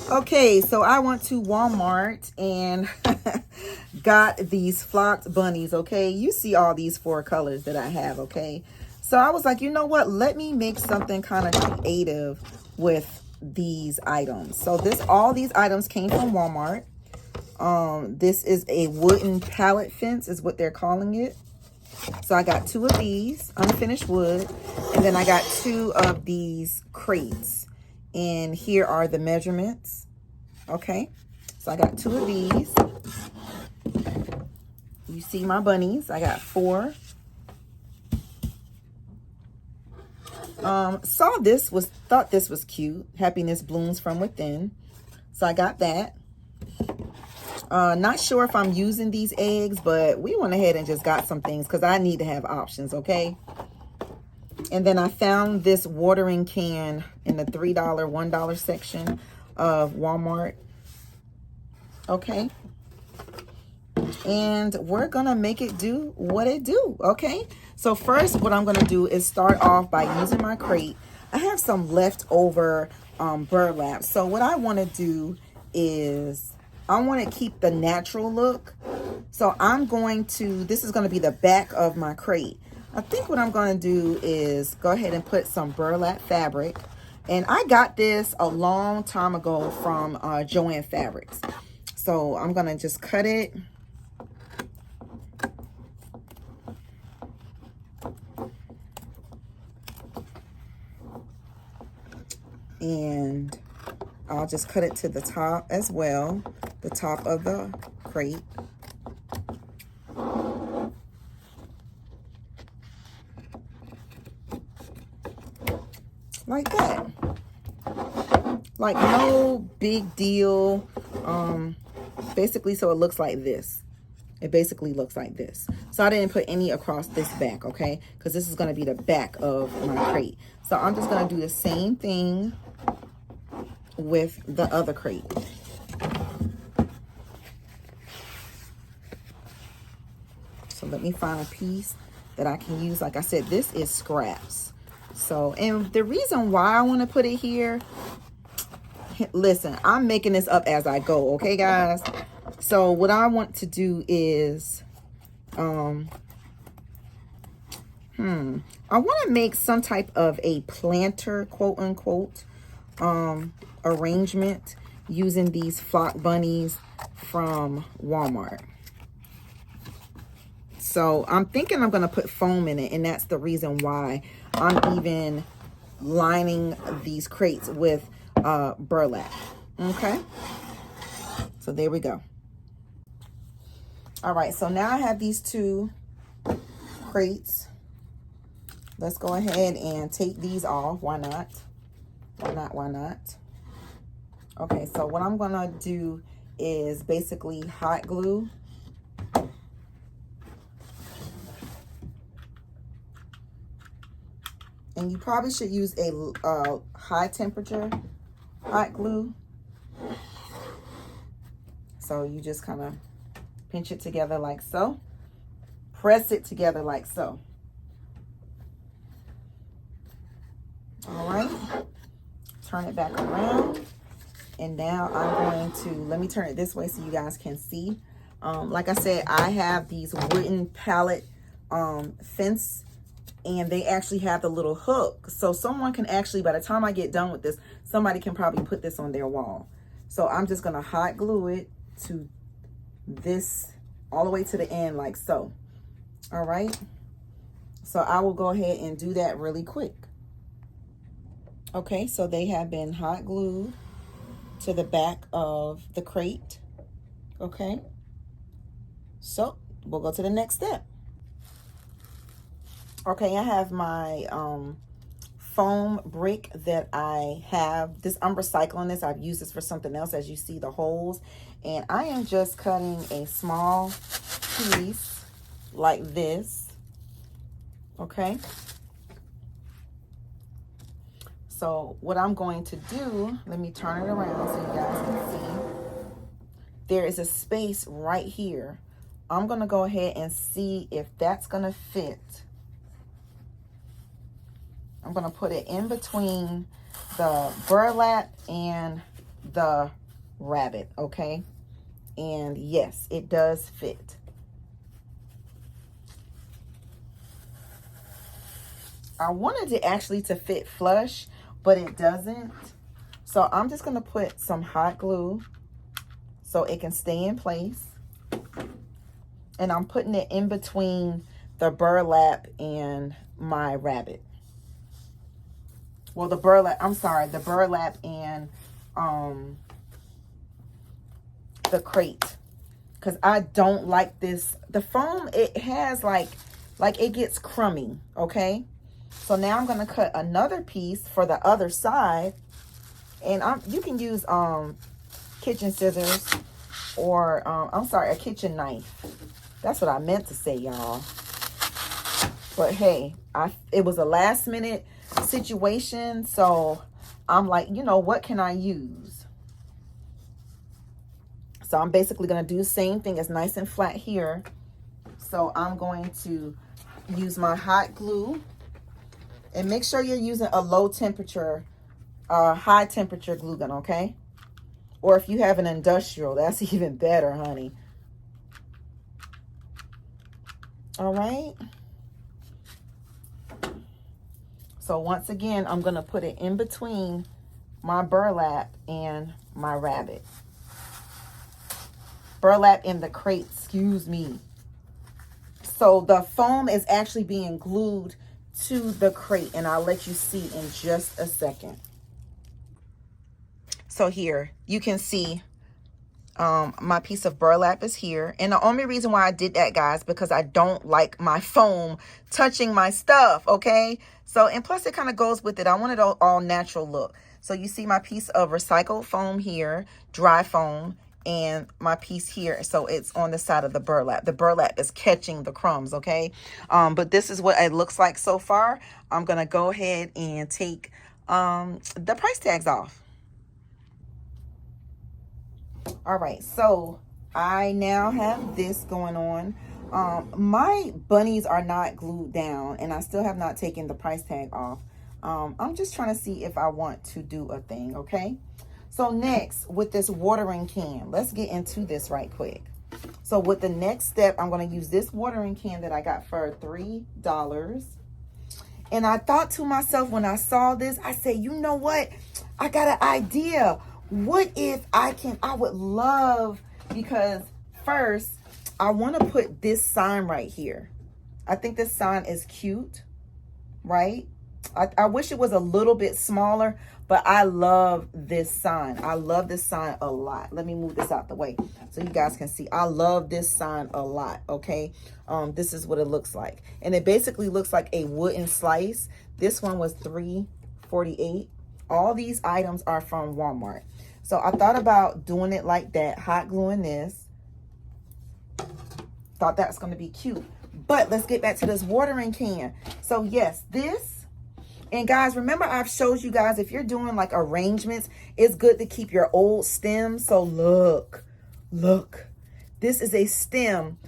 Okay, so I went to Walmart and got these flocked bunnies, okay? You see all these 4 colors that I have, okay? So I was like, you know what? Let me make something kind of creative with these items. So all these items came from Walmart. This is a wooden pallet fence is what they're calling it. So I got 2 of these, unfinished wood, and then I got 2 of these crates. And here are the measurements. Okay, so I got 2 of these. You see my bunnies. I got 4. Thought this was cute. Happiness blooms from within. So I got that. Not sure if I'm using these eggs, but we went ahead and just got some things because I need to have options, okay? And then I found this watering can in the $3, $1 section of Walmart. Okay. And we're going to make it do what it do, okay? So first, what I'm going to do is start off by using my crate. I have some leftover burlap. So what I want to do is I want to keep the natural look. So this is going to be the back of my crate. I think what I'm going to do is go ahead and put some burlap fabric. And I got this a long time ago from Joann Fabrics. So I'm going to just cut it. And I'll just cut it to the top as well, the top of the crate. Like that. Like no big deal. Basically, so it looks like this. It basically looks like this. So I didn't put any across this back, okay? Because this is going to be the back of my crate. So I'm just going to do the same thing with the other crate. So let me find a piece that I can use. Like I said, this is scraps. So, and the reason why I want to put it here, listen, I'm making this up as I go, okay, guys? So what I want to do is, I want to make some type of a planter, quote unquote, arrangement using these flock bunnies from Walmart. So I'm thinking I'm going to put foam in it, and that's the reason why I'm even lining these crates with burlap. Okay, so there we go. All right, so now I have these 2 crates. Let's go ahead and take these off. Why not? Why not? Why not? Okay, so what I'm gonna do is basically hot glue. And you probably should use a high temperature hot glue. So you just kind of pinch it together like so. Press it together like so. All right. Turn it back around. And now I'm going to, let me turn it this way so you guys can see. Like I said, I have these wooden pallet fence, and they actually have the little hook. So someone can actually, by the time I get done with this, somebody can probably put this on their wall. So I'm just gonna hot glue it to this all the way to the end like so. All right. So I will go ahead and do that really quick. Okay, so they have been hot glued to the back of the crate. Okay. So we'll go to the next step. Okay, I have my foam brick that I have. I'm recycling this. I've used this for something else, as you see the holes. And I am just cutting a small piece like this. Okay. So what I'm going to do, let me turn it around so you guys can see. There is a space right here. I'm going to go ahead and see if that's going to fit. I'm going to put it in between the burlap and the rabbit, okay? And yes, it does fit. I wanted it actually to fit flush, but it doesn't. So I'm just gonna put some hot glue so it can stay in place. And I'm putting it in between the burlap and my rabbit. Well, the burlap and the crate, because I don't like this. The foam, it has like it gets crummy, okay? So now I'm gonna cut another piece for the other side, and you can use kitchen scissors or a kitchen knife. That's what I meant to say, y'all. But hey, it was a last minute situation, so I'm like, you know, what can I use? So I'm basically going to do the same thing. It's nice and flat here. So I'm going to use my hot glue. And make sure you're using a low temperature, high temperature glue gun, okay? Or if you have an industrial, that's even better, honey. All right. So once again, I'm going to put it in between my burlap and my rabbit. Burlap in the crate, excuse me. So the foam is actually being glued to the crate, and I'll let you see in just a second. So here, you can see my piece of burlap is here. And the only reason why I did that, guys, because I don't like my foam touching my stuff, okay? So, and plus it kind of goes with it. I want it all natural look. So you see my piece of recycled foam here, dry foam, and my piece here. So it's on the side of the burlap. The burlap is catching the crumbs, okay? But this is what it looks like so far. I'm going to go ahead and take the price tags off. All right, so I now have this going on. My bunnies are not glued down, and I still have not taken the price tag off. I'm just trying to see if I want to do a thing, okay? So next, with this watering can, let's get into this right quick. So with the next step, I'm going to use this watering can that I got for $3. And I thought to myself when I saw this, I said, you know what? I got an idea. What if I would love, because first, I want to put this sign right here. I think this sign is cute, right? I wish it was a little bit smaller, but I love this sign. I love this sign a lot. Let me move this out the way so you guys can see. I love this sign a lot, okay? This is what it looks like. And it basically looks like a wooden slice. This one was $3.48. All these items are from Walmart. So I thought about doing it like that, hot gluing this. Thought that's going to be cute. But let's get back to this watering can. So yes, this. And guys, remember I've showed you guys, if you're doing like arrangements, it's good to keep your old stems. So look. This is a stem,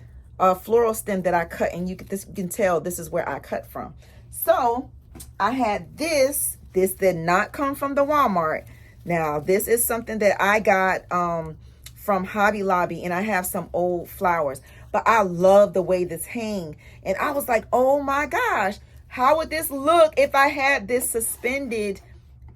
a floral stem that I cut. And you can tell this is where I cut from. So I had this. This did not come from the Walmart. Now, this is something that I got from Hobby Lobby, and I have some old flowers. But I love the way this hang. And I was like, oh my gosh, how would this look if I had this suspended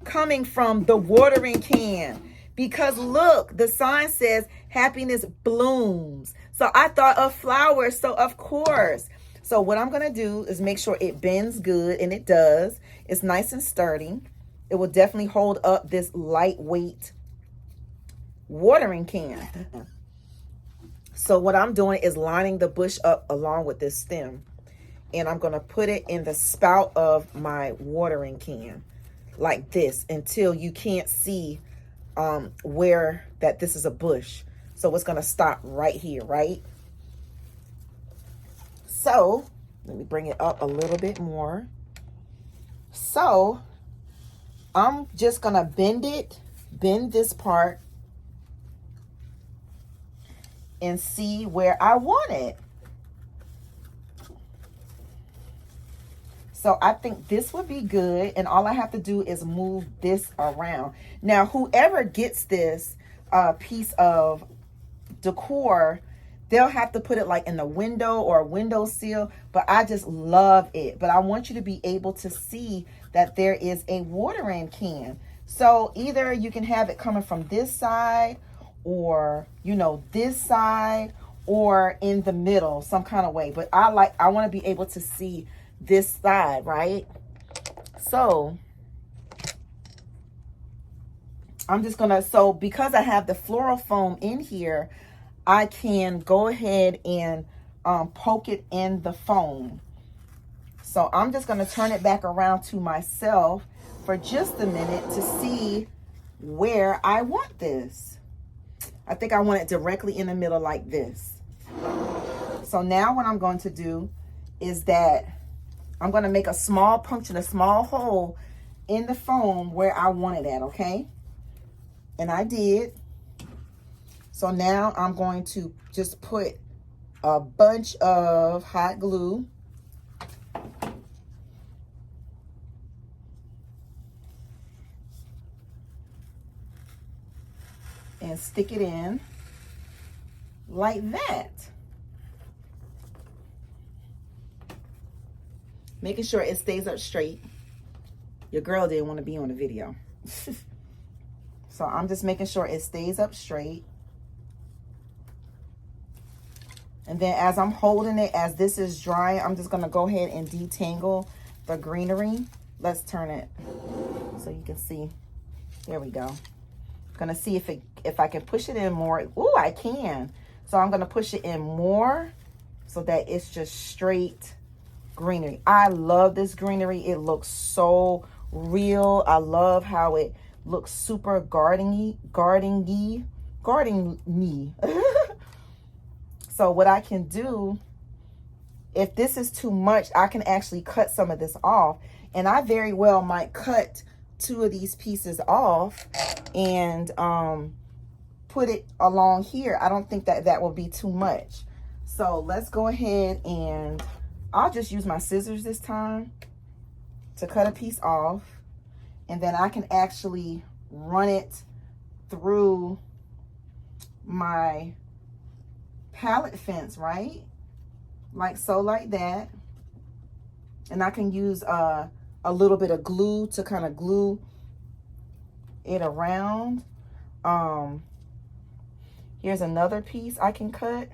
coming from the watering can? Because look, the sign says happiness blooms. So I thought of flowers, so of course. So what I'm going to do is make sure it bends good, and it does. It's nice and sturdy. It will definitely hold up this lightweight watering can. So what I'm doing is lining the bush up along with this stem. And I'm going to put it in the spout of my watering can like this until you can't see where that this is a bush. So it's going to stop right here, right? So let me bring it up a little bit more. So I'm just going to bend this part and see where I want it. So I think this would be good. And all I have to do is move this around. Now, whoever gets this piece of decor, they'll have to put it like in the window or a windowsill, but I just love it. But I want you to be able to see that there is a watering can. So either you can have it coming from this side, or you know, this side, or in the middle some kind of way. But I want to be able to see this side, right? So I'm just gonna, so because I have the floral foam in here, I can go ahead and poke it in the foam. So I'm just gonna turn it back around to myself for just a minute to see where I want this. I think I want it directly in the middle like this. So now what I'm going to do is that I'm going to make a small puncture, a small hole in the foam where I want it at, okay? And I did. So now I'm going to just put a bunch of hot glue. And stick it in like that. Making sure it stays up straight. Your girl didn't want to be on the video. So I'm just making sure it stays up straight. And then as I'm holding it, as this is drying, I'm just going to go ahead and detangle the greenery. Let's turn it so you can see. There we go. Gonna see if I can push it in more. Ooh, I can. So I'm gonna push it in more so that it's just straight greenery. I love this greenery. It looks so real. I love how it looks super garden-y. So what I can do, if this is too much, I can actually cut some of this off. And I very well might cut 2 of these pieces off and put it along here. I don't think that will be too much. So let's go ahead, and I'll just use my scissors this time to cut a piece off, and then I can actually run it through my pallet fence, right? Like so, like that. And I can use a little bit of glue to kind of glue it around. Here's another piece I can cut.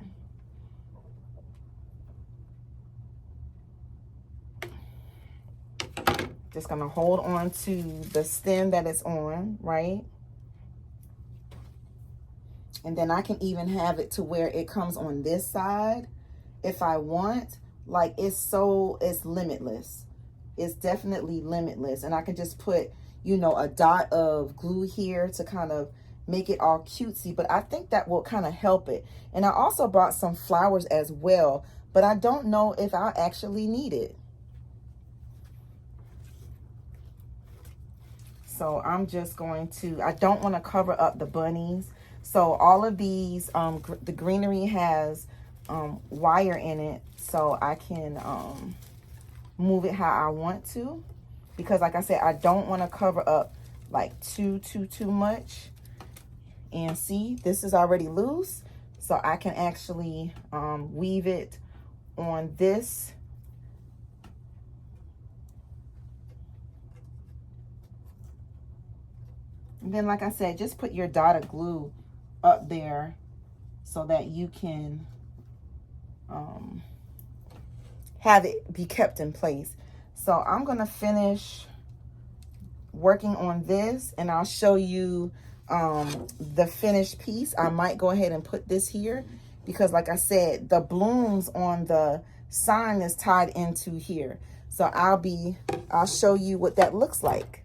Just gonna hold on to the stem that it's on, right? And then I can even have it to where it comes on this side if I want. Like it's limitless. It's definitely limitless. And I can just put, you know, a dot of glue here to kind of make it all cutesy. But I think that will kind of help it. And I also brought some flowers as well, but I don't know if I'll actually need it. So I'm just going to, I don't want to cover up the bunnies. So all of these, the greenery has wire in it, so I can move it how I want to, because like I said, I don't want to cover up like too much. And see, this is already loose, so I can actually weave it on this. And then like I said, just put your dot of glue up there so that you can have it be kept in place. So I'm gonna finish working on this, and I'll show you the finished piece. I might go ahead and put this here because like I said, the blooms on the sign is tied into here. So I'll show you what that looks like.